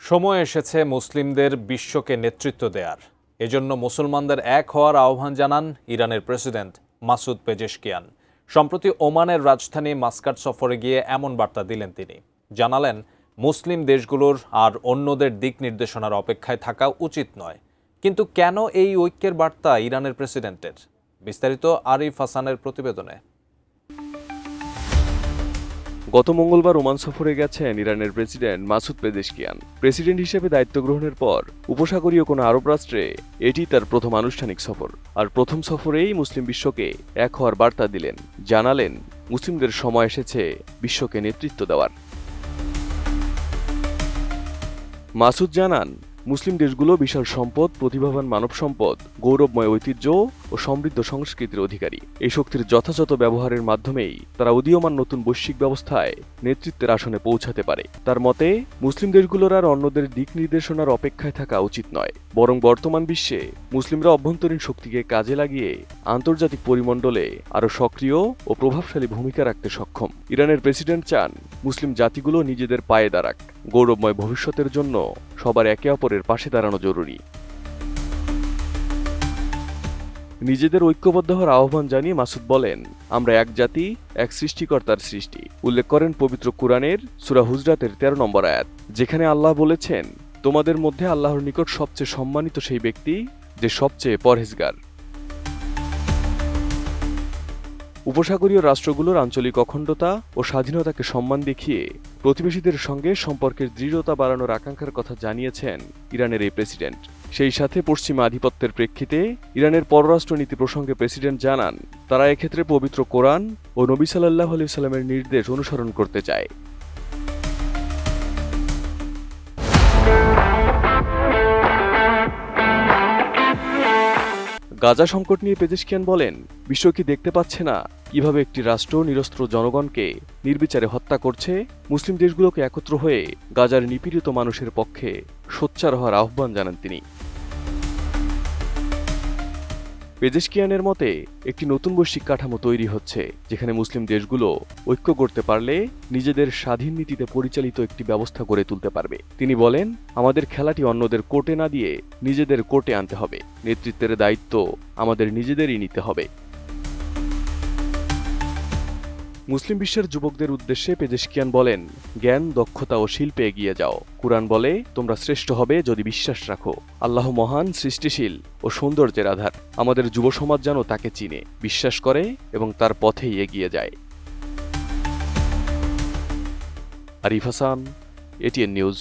সময় এসেছে মুসলিমদের বিশ্বকে নেতৃত্ব দেওয়ার। এজন্য মুসলমানদের এক হওয়ার আহ্বান জানান ইরানের প্রেসিডেন্ট মাসুদ পেজেশকিয়ান। সম্প্রতি ওমানের রাজধানী মাস্কাট সফরে গিয়ে এমন বার্তা দিলেন তিনি। জানালেন, মুসলিম দেশগুলোর আর অন্যদের দিক নির্দেশনার অপেক্ষায় থাকা উচিত নয়। কিন্তু কেন এই ঐক্যের বার্তা ইরানের প্রেসিডেন্টের? বিস্তারিত আরিফ হাসানের প্রতিবেদনে। গত মঙ্গলবার ওমান সফরে গেছেন ইরানের প্রেসিডেন্ট মাসুদ পেজেশকিয়ান। প্রেসিডেন্ট হিসেবে দায়িত্ব গ্রহণের পর উপসাগরীয় কোনো আরব রাষ্ট্রে এটি তার প্রথম আনুষ্ঠানিক সফর। আর প্রথম সফরেই মুসলিম বিশ্বকে এক হওয়ার বার্তা দিলেন। জানালেন, মুসলিমদের সময় এসেছে বিশ্বকে নেতৃত্ব দেওয়ার। মাসুদ জানান, মুসলিম দেশগুলো বিশাল সম্পদ, প্রতিভাবান মানব সম্পদ, গৌরবময় ঐতিহ্য ও সমৃদ্ধ সংস্কৃতির অধিকারী। এই শক্তির যথাযথ ব্যবহারের মাধ্যমেই তারা উদীয়মান নতুন বৈশ্বিক ব্যবস্থায় নেতৃত্বের আসনে পৌঁছাতে পারে। তার মতে, মুসলিম দেশগুলোর আর অন্যদের দিক নির্দেশনার অপেক্ষায় থাকা উচিত নয়, বরং বর্তমান বিশ্বে মুসলিমরা অভ্যন্তরীণ শক্তিকে কাজে লাগিয়ে আন্তর্জাতিক পরিমণ্ডলে আরও সক্রিয় ও প্রভাবশালী ভূমিকা রাখতে সক্ষম। ইরানের প্রেসিডেন্ট চান, মুসলিম জাতিগুলো নিজেদের পায়ে দাঁড়াক। গৌরবময় ভবিষ্যতের জন্য সবার একে অপরের পাশে দাঁড়ানো জরুরি। নিজেদের ঐক্যবদ্ধ হওয়ার আহ্বান জানিয়ে মাসুদ বলেন, আমরা এক জাতি, এক সৃষ্টিকর্তার সৃষ্টি। উল্লেখ করেন পবিত্র কুরআনের সূরা হুজরাতের 13 নম্বর আয়াত, যেখানে আল্লাহ বলেছেন, তোমাদের মধ্যে আল্লাহর নিকট সবচেয়ে সম্মানিত সেই ব্যক্তি যে সবচেয়ে পরহেজগার। উপসাগরীয় রাষ্ট্রগুলোর আঞ্চলিক অখণ্ডতা ও স্বাধীনতাকে সম্মান দেখিয়ে প্রতিবেশীদের সঙ্গে সম্পর্কের দৃঢ়তা বাড়ানোর আকাঙ্ক্ষার কথা জানিয়েছেন ইরানের এই প্রেসিডেন্ট। সেই সাথে পশ্চিমা আধিপত্যের প্রেক্ষিতে ইরানের পররাষ্ট্রনীতি প্রসঙ্গে প্রেসিডেন্ট জানান, তারা এক্ষেত্রে পবিত্র কোরআন ও নবী সাল্লাল্লাহু আলাইহি ওয়াসাল্লামের নির্দেশ অনুসরণ করতে চায়। গাজা সংকট নিয়ে পেজেশকিয়ান বলেন, বিশ্ব কি দেখতে পাচ্ছে না কিভাবে একটি রাষ্ট্র নিরস্ত্র জনগণকে নির্বিচারে হত্যা করছে? মুসলিম দেশগুলোকে একত্র হয়ে গাজার নিপীড়িত মানুষের পক্ষে সোচ্চার হওয়ার আহ্বান জানান তিনি। পেজেশকিয়ানের মতে, একটি নতুন বৈশ্বিক কাঠামো তৈরি হচ্ছে, যেখানে মুসলিম দেশগুলো ঐক্য করতে পারলে নিজেদের স্বাধীন নীতিতে পরিচালিত একটি ব্যবস্থা গড়ে তুলতে পারবে। তিনি বলেন, আমাদের খেলাটি অন্যদের কোর্টে না দিয়ে নিজেদের কোর্টে আনতে হবে। নেতৃত্বের দায়িত্ব আমাদের নিজেদেরই নিতে হবে। মুসলিম বিশ্বের যুবকদের উদ্দেশ্যে পেজেশকিয়ান বলেন, জ্ঞান, দক্ষতা ও শিল্পে এগিয়ে যাও। কুরআন বলে, তোমরা শ্রেষ্ঠ হবে যদি বিশ্বাস রাখো। আল্লাহ মহান, সৃষ্টিশীল ও সৌন্দর্যের আধার। আমাদের যুব সমাজ যেন তাকে চিনে, বিশ্বাস করে এবং তার পথেই এগিয়ে যায়। Arif Hasan, ATN news.